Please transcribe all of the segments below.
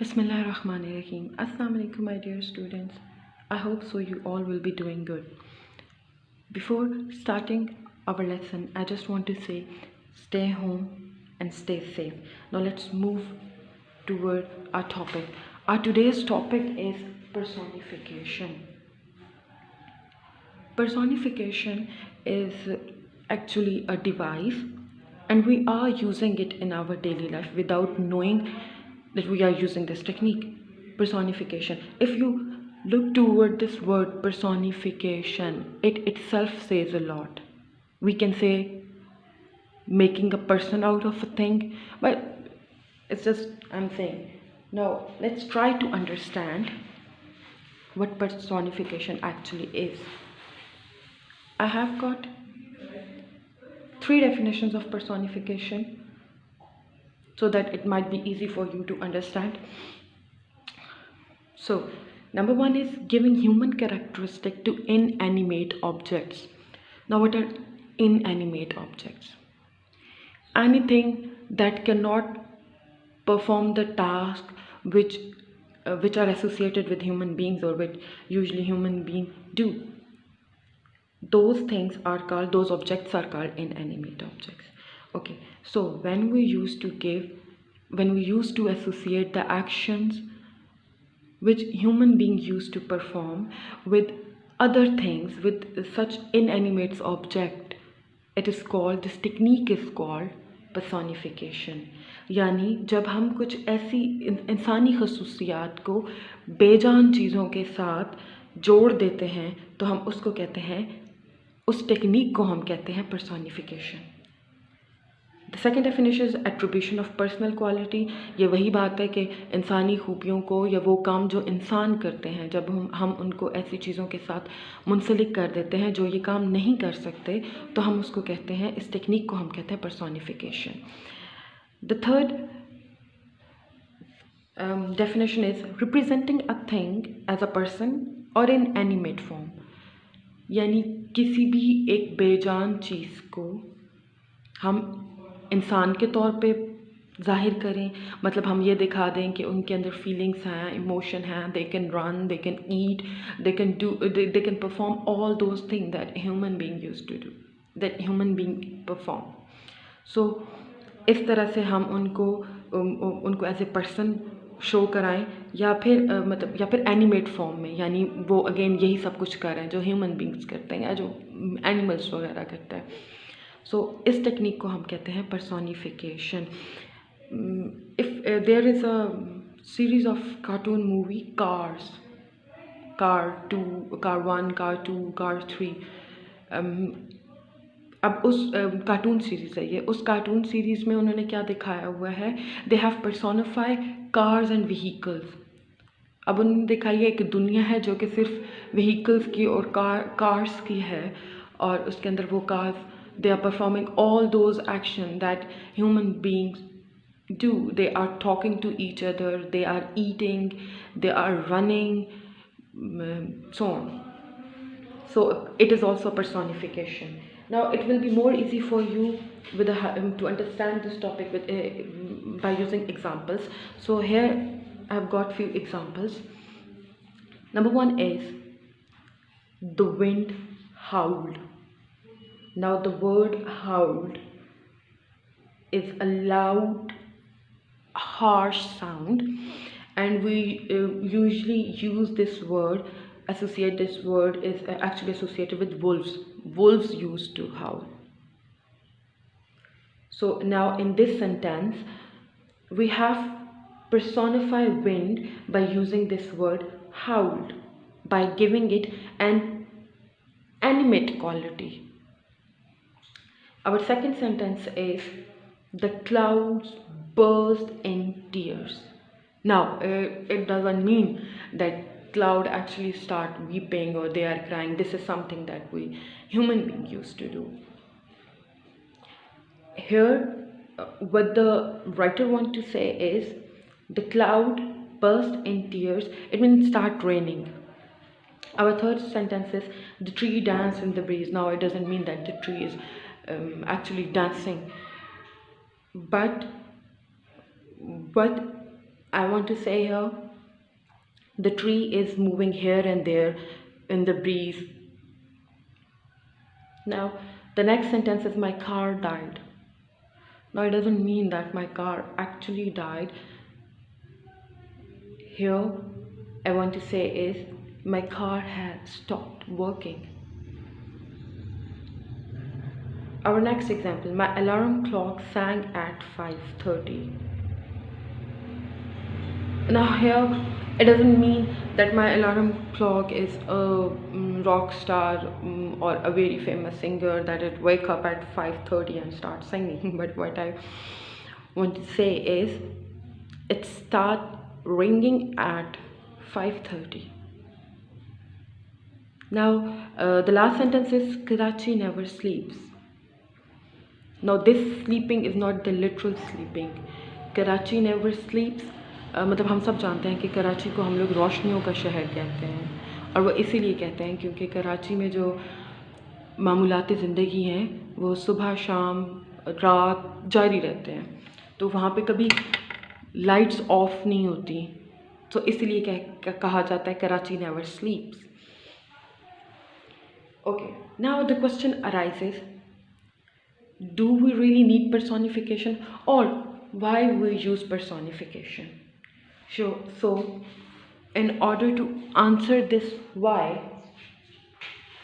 Bismillahirrahmanirrahim. Assalamu alaikum, my dear students. I hope so you all will be doing good. Before starting our lesson, I just want to say stay home and stay safe. Now let's move toward our topic. Our today's topic is personification. Personification is actually a device, and we are using it in our daily life without knowing that we are using this technique. Personification, if you look toward this word personification, it itself says a lot. We can say making a person out of a thing, but it's just I'm saying. Now let's try to understand what personification actually is. I have got 3 definitions of personification so that it might be easy for you to understand. So, number 1 is giving human characteristic to inanimate objects. Now, what are inanimate objects? Anything that cannot perform the task which are associated with human beings, or which usually human beings do. Those objects are called inanimate objects. Okay, so when we used to associate the actions which human beings used to perform with other things, with such inanimate object, this technique is called personification. यानी जब हम कुछ ऐसी इंसानी खसूसियात को बेजान चीज़ों के साथ जोड़ देते हैं तो हम उसको कहते हैं, उस टेक्निक को हम कहते हैं personification. The second definition is attribution of personal quality. ये वही बात है कि इंसानी खूबियों को या वो काम जो इंसान करते हैं, जब हम उनको ऐसी चीज़ों के साथ मुंसलिक कर देते हैं जो ये काम नहीं कर सकते, तो हम उसको कहते हैं, इस टेक्निक को हम कहते हैं personification. The third definition is representing a thing as a person or in animate form. यानी किसी भी एक बेजान चीज़ को हम इंसान के तौर पे जाहिर करें, मतलब हम ये दिखा दें कि उनके अंदर फीलिंग्स हैं, इमोशन हैं, they can run, they can eat, they can perform all those thing that human being used to do, that human being perform. So इस तरह से हम उनको एज ए पर्सन शो कराएं, या फिर एनिमेट फॉर्म में, यानी वो अगेन यही सब कुछ कर रहे हैं जो ह्यूमन बींग्स करते हैं या जो एनिमल्स वगैरह करते हैं. सो इस टेक्निक को हम कहते हैं personification. If there is a series of cartoon movie Cars, Car 2, Car 1, Car 2, Car 3. अब उस कार्टून सीरीज़ है ये, उस कार्टून सीरीज़ में उन्होंने क्या दिखाया हुआ है, they have personify cars and vehicles. अब उन्होंने दिखाई है एक दुनिया है जो कि सिर्फ व्हीकल्स की और कार्स की है, और उसके अंदर वो cars, they are performing all those action that human beings do. They are talking to each other, they are eating, they are running, so on. So it is also personification. Now it will be more easy for you to understand this topic by using examples. So here I have got few examples. Number 1 is the wind howled. Now the word howled is a loud, harsh sound, and we usually use this word, is actually associated with wolves. Wolves used to howl. So now in this sentence we have personify wind by using this word howled, by giving it an animate quality. Our second sentence is the clouds burst in tears. Now it doesn't mean that cloud actually start weeping or they are crying. This is something that we human beings used to do. Here what the writer wants to say is the cloud burst in tears. It means start raining. Our third sentence is the tree danced in the breeze. Now it doesn't mean that the tree is actually dancing, but I want to say here, the tree is moving here and there in the breeze. Now, the next sentence is my car died. Now, it doesn't mean that my car actually died. Here, I want to say is my car has stopped working. Our next example, my alarm clock sang at 5:30. Now here, it doesn't mean that my alarm clock is a rock star or a very famous singer that it wake up at 5:30 and start singing. But what I want to say is it start ringing at 5:30. Now the last sentence is Karachi never sleeps. Now this sleeping is not the literal sleeping. Karachi never sleeps मतलब हम सब जानते हैं कि कराची को हम लोग रोशनियों का शहर कहते हैं, और वो इसीलिए कहते हैं क्योंकि कराची में जो मामूलाती ज़िंदगी हैं वो सुबह शाम रात जारी रहते हैं, तो वहाँ पे कभी लाइट्स ऑफ नहीं होती, तो इसलिए कहा जाता है Karachi never स्लीप्स. Okay, now the question arises, do we really need personification, or why we use personification? Sure. So in order to answer this why,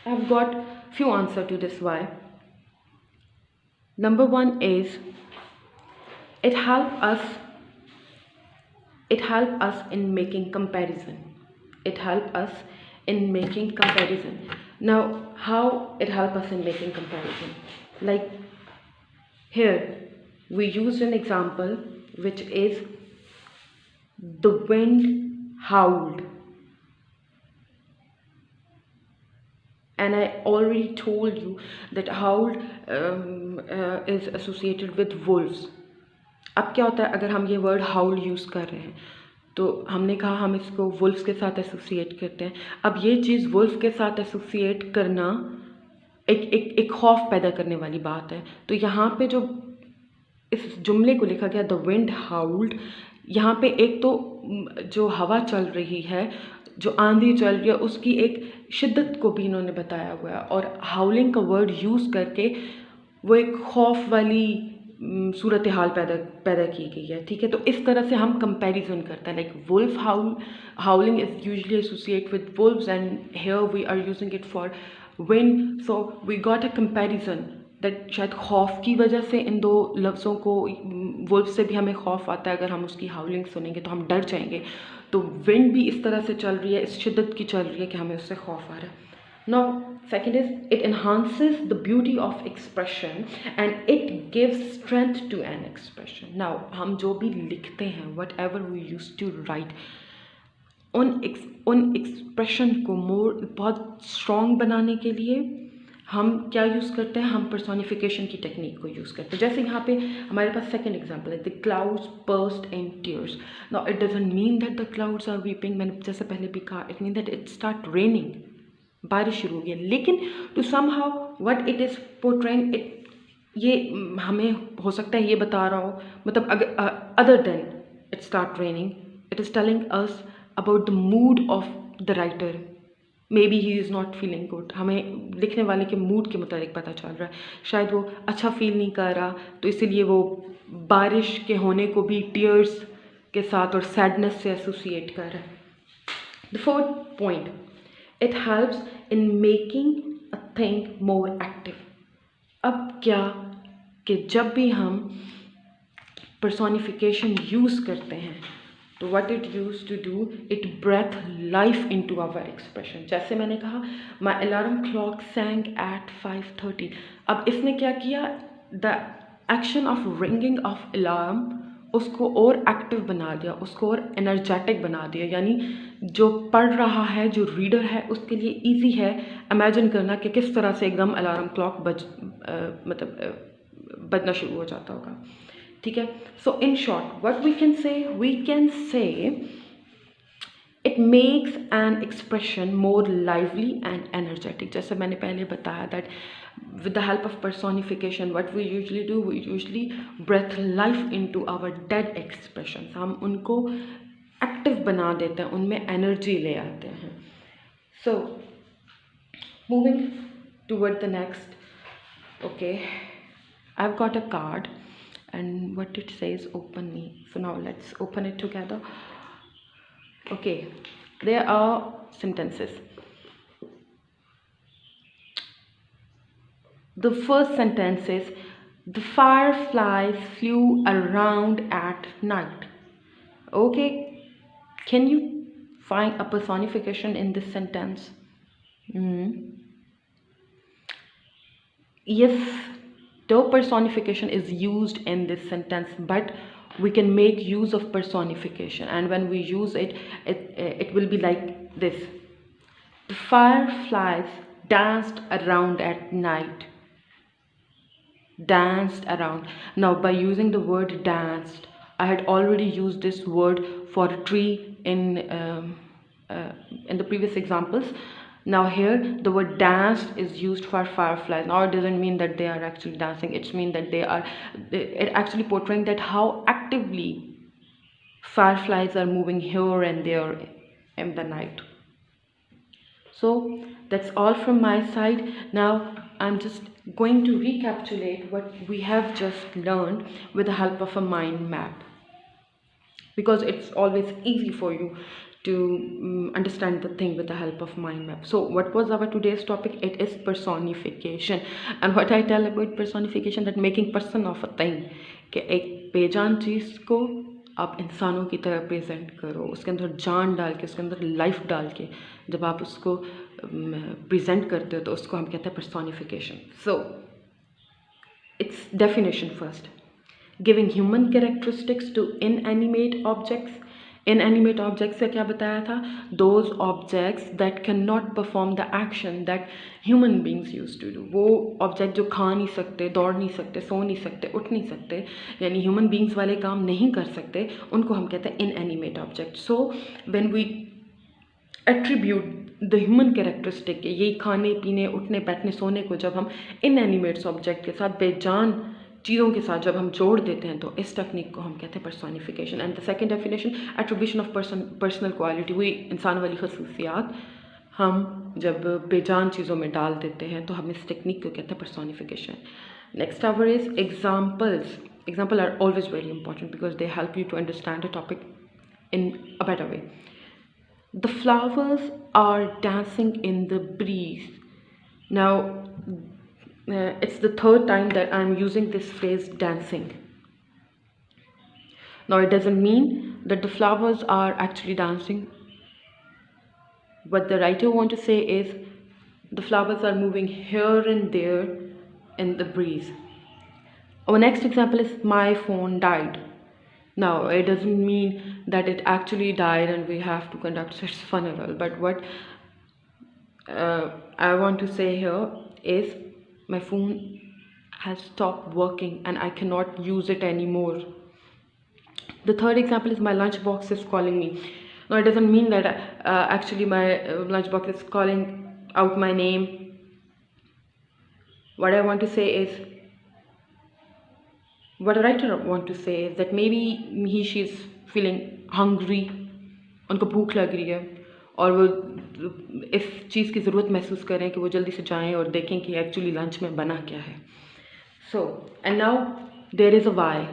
I've got few answers to this why. Number one is it helps us in making comparison. It helps us in making comparison. Now, how it helps us in making comparison? Like here, we used an example which is the wind howled, and I already told you that howled is associated with wolves. अब क्या होता है अगर हम ये word हाउल use कर रहे हैं, तो हमने कहा हम इसको वुल्फ्स के साथ एसोसिएट करते हैं. अब ये चीज़ वुल्फ के साथ एसोसिएट करना एक खौफ पैदा करने वाली बात है. तो यहाँ पे जो इस जुमले को लिखा गया द विंड हाउल्ड, यहाँ पे एक तो जो हवा चल रही है, जो आंधी चल रही है, उसकी एक शिद्दत को भी इन्होंने बताया हुआ है, और हाउलिंग का वर्ड यूज़ करके वो एक खौफ वाली सूरत हाल पैदा की गई है. ठीक है, तो इस तरह से हम कंपैरिजन करते हैं. Like wolf howling is usually associate with wolves and here we are using it for wind. So we got a comparison that शायद खौफ की वजह से इन दो लफ्ज़ों को, वुल्फ से भी हमें खौफ आता है, अगर हम उसकी हाउलिंग सुनेंगे तो हम डर जाएंगे. तो विंड भी इस तरह से चल रही है, इस शिद्दत की चल रही है कि हमें उससे खौफ आ रहा है. Now, second is it enhances the beauty of expression and it gives strength to an expression. Now, हम जो भी लिखते हैं, whatever we used to write, उन expression को बहुत strong बनाने के लिए हम क्या यूज़ करते हैं, हम personification की टेक्निक को यूज़ करते हैं. जैसे यहाँ पे हमारे पास सेकेंड एग्जाम्पल है, the clouds burst in tears. Now, it doesn't mean that the clouds are weeping. मैंने जैसे पहले भी कहा, it means that it start raining. बारिश शुरू हो गई, लेकिन to somehow what it is portraying it, ये हमें हो सकता है ये बता रहा हो, मतलब अगर other than it start raining, it is telling us about the mood off the writer. May be he is not feeling good. हमें लिखने वाले के मूड के मुताबिक पता चल रहा है, शायद वो अच्छा फील नहीं कर रहा, तो इसीलिए वो बारिश के होने को भी टीयर्स के साथ और सैडनेस से एसोसिएट कर रहा है. The fourth point, it helps in making a thing more active. अब क्या कि जब भी हम personification यूज़ करते हैं, तो what it used to do, it breathed life into our expression. जैसे मैंने कहा, my alarm clock sang at 5:30. अब इसने क्या किया, the action of ringing of alarm उसको और एक्टिव बना दिया, उसको और एनर्जेटिक बना दिया. यानी जो पढ़ रहा है, जो रीडर है, उसके लिए इजी है इमेजिन करना कि किस तरह से एकदम अलार्म क्लॉक बजना शुरू हो जाता होगा. ठीक है, so in short what we can say It makes an expression more lively and energetic. जैसे मैंने पहले बताया that with the help of personification what we usually do, we usually breathe life into our dead expressions. हम उनको active बना देते हैं, उनमें एनर्जी ले आते हैं. So moving toward the next. Okay, I've got a card and what it says, open me. So now let's open it together. Okay, there are sentences. The first sentence is, the fireflies flew around at night. Okay, can you find a personification in this sentence? Yes, the personification is used in this sentence, but we can make use of personification, and when we use it, it will be like this. The fireflies danced around at night. Danced around. Now by using the word danced, I had already used this word for a tree in the previous examples. Now here the word danced is used for fireflies. Now it doesn't mean that they are actually dancing, it means that it actually portraying that how actively fireflies are moving here and there in the night. So that's all from my side. Now I'm just going to recapitulate what we have just learned with the help of a mind map, because it's always easy for you to understand the thing with the help of mind map. So what was our today's topic? It is personification. And what I tell about personification, that making person of a thing, कि एक बेजान चीज़ को आप इंसानों की तरह present करो, उसके अंदर जान डाल के, उसके अंदर लाइफ डाल के जब आप उसको प्रेजेंट करते हो तो उसको हम कहते हैं personification. So its definition first: giving human characteristics to inanimate objects. Inanimate objects से क्या बताया था? Those objects that cannot perform the action that human beings used to do. वो object जो खा नहीं सकते, दौड़ नहीं सकते, सो नहीं सकते, उठ नहीं सकते, यानी human beings वाले काम नहीं कर सकते, उनको हम कहते हैं inanimate objects. So when we attribute the human characteristic, यही खाने पीने उठने बैठने सोने को जब हम inanimate object के साथ, बेजान चीज़ों के साथ जब हम जोड़ देते हैं, तो इस टेक्निक को हम कहते हैं personification. And the second definition, attribution of personal quality. वही इंसान वाली खसूसियात हम जब बेजान चीज़ों में डाल देते हैं तो हम इस टेक्निक को कहते हैं personification. Next our is examples. Example are always very important because they help you to understand a topic in a better way. The flowers are dancing in the breeze. Now it's the third time that I'm using this phrase dancing. Now it doesn't mean that the flowers are actually dancing. What the writer wants to say is the flowers are moving here and there in the breeze. Our next example is my phone died. Now it doesn't mean that it actually died and we have to conduct its funeral, but what I want to say here is my phone has stopped working and I cannot use it anymore. The third example is my lunchbox is calling me. Now it doesn't mean that actually my lunchbox is calling out my name. What I want to say is, what a writer want to say is that maybe she's feeling hungry, उनको भूख लग रही है और वो इस चीज़ की ज़रूरत महसूस करें कि वो जल्दी से जाएं और देखें कि एक्चुअली लंच में बना क्या है. So and now there is a why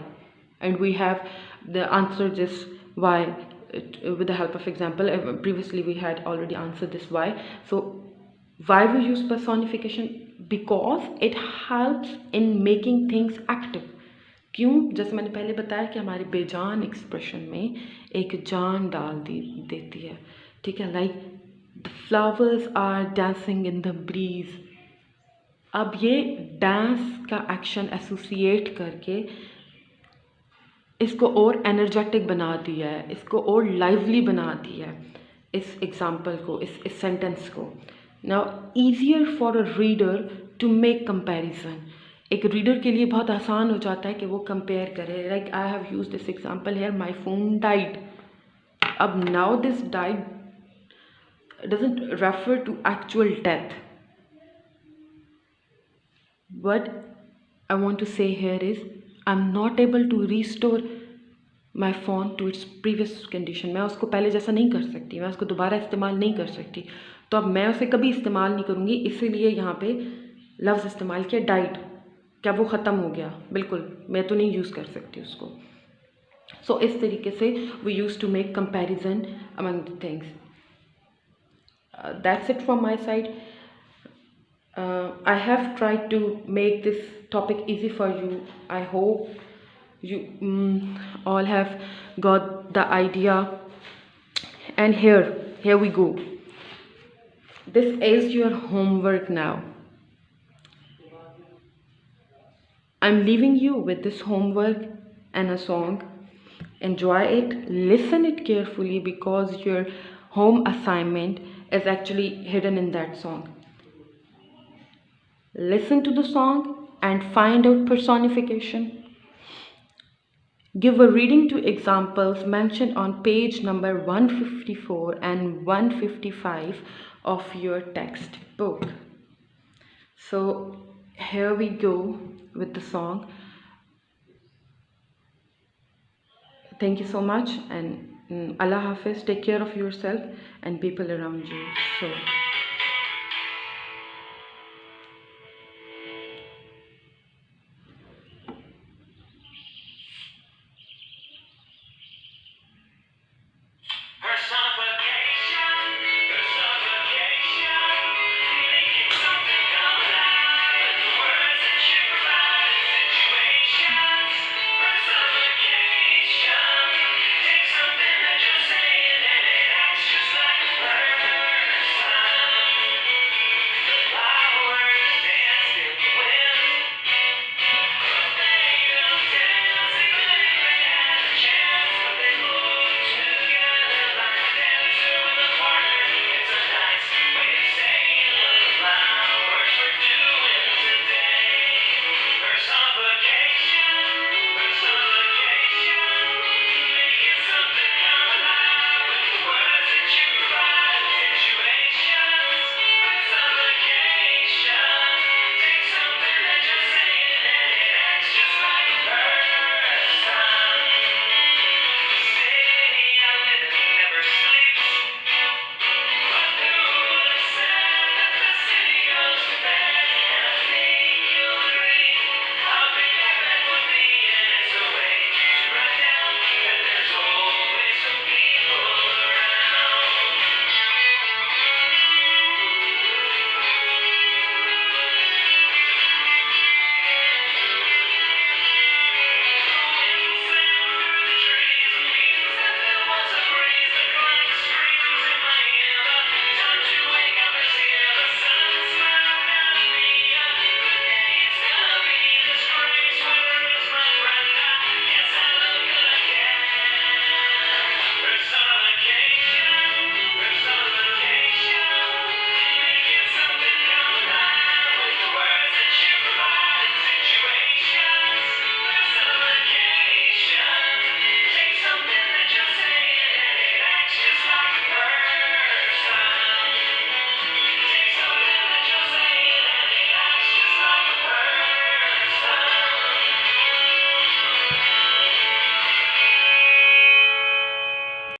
and we have the answer this why with the help of example. Previously we had already answered this why. So why we use personification? Because it helps in making things active. क्यों? जैसे मैंने पहले बताया कि हमारे बेजान expression में एक जान डाल देती है. ठीक है, like the flowers are dancing in the breeze. अब ये डांस का एक्शन एसोसिएट करके इसको और एनर्जेटिक बना दिया है, इसको और लाइवली बना दिया है, इस एग्जाम्पल को, इस सेंटेंस को. Now easier for a reader to make comparison. एक रीडर के लिए बहुत आसान हो जाता है कि वो कंपेयर करे. Like I have use this example here, my phone died. अब now this died refer to actual death. What I want to say here is I'm not able to restore my phone to its previous condition. मैं उसको पहले जैसा नहीं कर सकती, मैं उसको दोबारा इस्तेमाल नहीं कर सकती, तो अब मैं उसे कभी इस्तेमाल नहीं करूँगी, इसीलिए यहाँ पे लफ्ज़ इस्तेमाल किया डाइड। क्या वो ख़त्म हो गया? बिल्कुल, मैं तो नहीं यूज़ कर सकती उसको। सो इस तरीके से we use to make comparison among the things. That's it from my side. I have tried to make this topic easy for you. I hope you all have got the idea. And here we go. This is your homework now. I'm leaving you with this homework and a song. Enjoy it, listen it carefully, because your home assignment is actually hidden in that song. Listen to the song and find out personification. Give a reading to examples mentioned on page number 154 and 155 of your textbook. So here we go with the song. Thank you so much, and Allah Hafiz. Take care of yourself and people around you. So